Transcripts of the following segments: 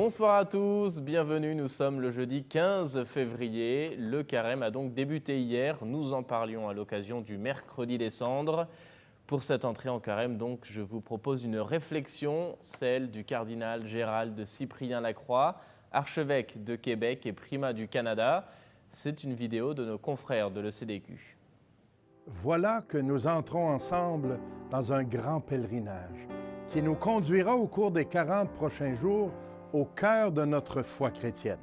Bonsoir à tous, bienvenue, nous sommes le jeudi 15 février. Le carême a donc débuté hier, nous en parlions à l'occasion du mercredi des cendres. Pour cette entrée en carême, donc, je vous propose une réflexion, celle du cardinal Gérald de Cyprien Lacroix, archevêque de Québec et primat du Canada. C'est une vidéo de nos confrères de l'ECDQ. Voilà que nous entrons ensemble dans un grand pèlerinage qui nous conduira au cours des 40 prochains jours au cœur de notre foi chrétienne.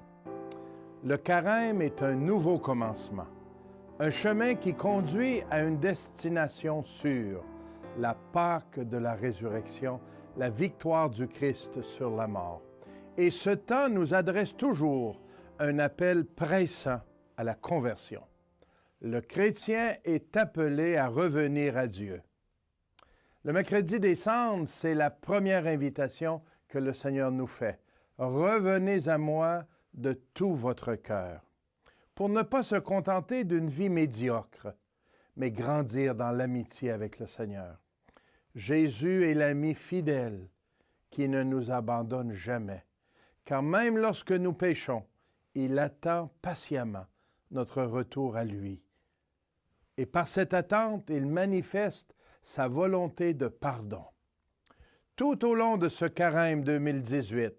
Le carême est un nouveau commencement, un chemin qui conduit à une destination sûre, la Pâque de la résurrection, la victoire du Christ sur la mort. Et ce temps nous adresse toujours un appel pressant à la conversion. Le chrétien est appelé à revenir à Dieu. Le mercredi des cendres, c'est la première invitation que le Seigneur nous fait. Revenez à moi de tout votre cœur, pour ne pas se contenter d'une vie médiocre, mais grandir dans l'amitié avec le Seigneur. Jésus est l'ami fidèle qui ne nous abandonne jamais, car même lorsque nous péchons, il attend patiemment notre retour à lui. Et par cette attente, il manifeste sa volonté de pardon. Tout au long de ce carême 2018,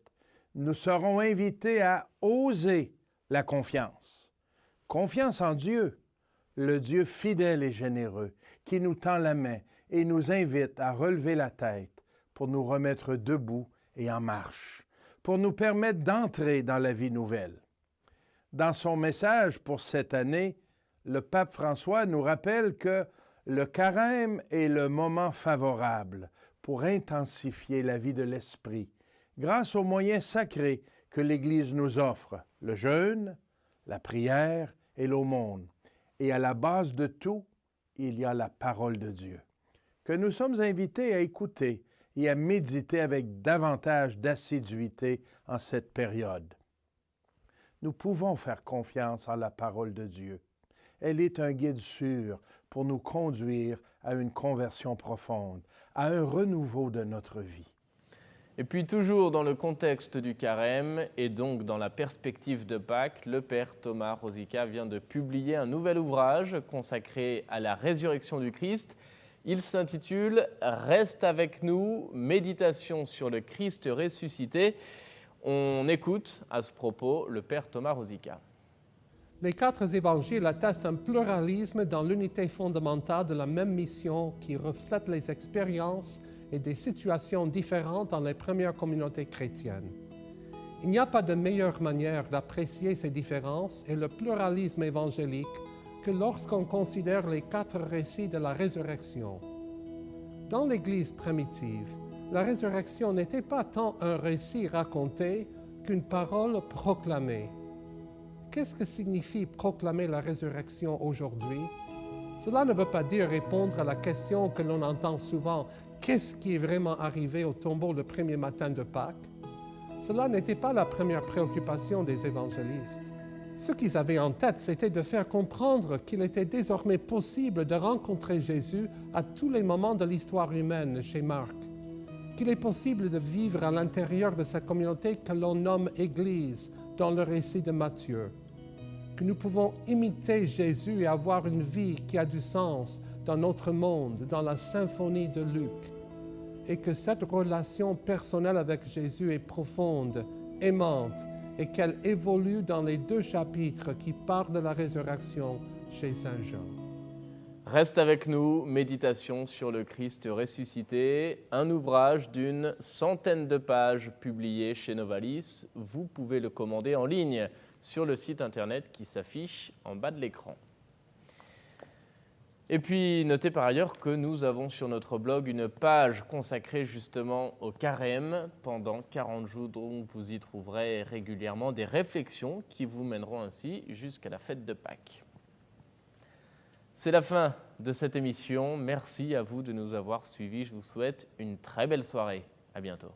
nous serons invités à oser la confiance. Confiance en Dieu, le Dieu fidèle et généreux, qui nous tend la main et nous invite à relever la tête pour nous remettre debout et en marche, pour nous permettre d'entrer dans la vie nouvelle. Dans son message pour cette année, le pape François nous rappelle que le carême est le moment favorable pour intensifier la vie de l'esprit, grâce aux moyens sacrés que l'Église nous offre, le jeûne, la prière et l'aumône. Et à la base de tout, il y a la parole de Dieu, que nous sommes invités à écouter et à méditer avec davantage d'assiduité en cette période. Nous pouvons faire confiance en la parole de Dieu. Elle est un guide sûr pour nous conduire à une conversion profonde, à un renouveau de notre vie. Et puis toujours dans le contexte du carême et donc dans la perspective de Pâques, le père Thomas Rosica vient de publier un nouvel ouvrage consacré à la résurrection du Christ. Il s'intitule « Reste avec nous, méditation sur le Christ ressuscité ». On écoute à ce propos le père Thomas Rosica. Les 4 évangiles attestent un pluralisme dans l'unité fondamentale de la même mission qui reflète les expériences et des situations différentes dans les premières communautés chrétiennes. Il n'y a pas de meilleure manière d'apprécier ces différences et le pluralisme évangélique que lorsqu'on considère les 4 récits de la résurrection. Dans l'Église primitive, la résurrection n'était pas tant un récit raconté qu'une parole proclamée. Qu'est-ce que signifie proclamer la résurrection aujourd'hui? Cela ne veut pas dire répondre à la question que l'on entend souvent, qu'est-ce qui est vraiment arrivé au tombeau le premier matin de Pâques? Cela n'était pas la première préoccupation des évangélistes. Ce qu'ils avaient en tête, c'était de faire comprendre qu'il était désormais possible de rencontrer Jésus à tous les moments de l'histoire humaine chez Marc, qu'il est possible de vivre à l'intérieur de sa communauté que l'on nomme Église dans le récit de Matthieu, que nous pouvons imiter Jésus et avoir une vie qui a du sens dans notre monde, dans la symphonie de Luc, et que cette relation personnelle avec Jésus est profonde, aimante, et qu'elle évolue dans les 2 chapitres qui parlent de la résurrection chez Saint Jean. Reste avec nous, méditation sur le Christ ressuscité, un ouvrage d'une 100aine de pages publié chez Novalis. Vous pouvez le commander en ligne sur le site internet qui s'affiche en bas de l'écran. Et puis, notez par ailleurs que nous avons sur notre blog une page consacrée justement au carême. Pendant 40 jours, donc, vous y trouverez régulièrement des réflexions qui vous mèneront ainsi jusqu'à la fête de Pâques. C'est la fin de cette émission. Merci à vous de nous avoir suivis. Je vous souhaite une très belle soirée. À bientôt.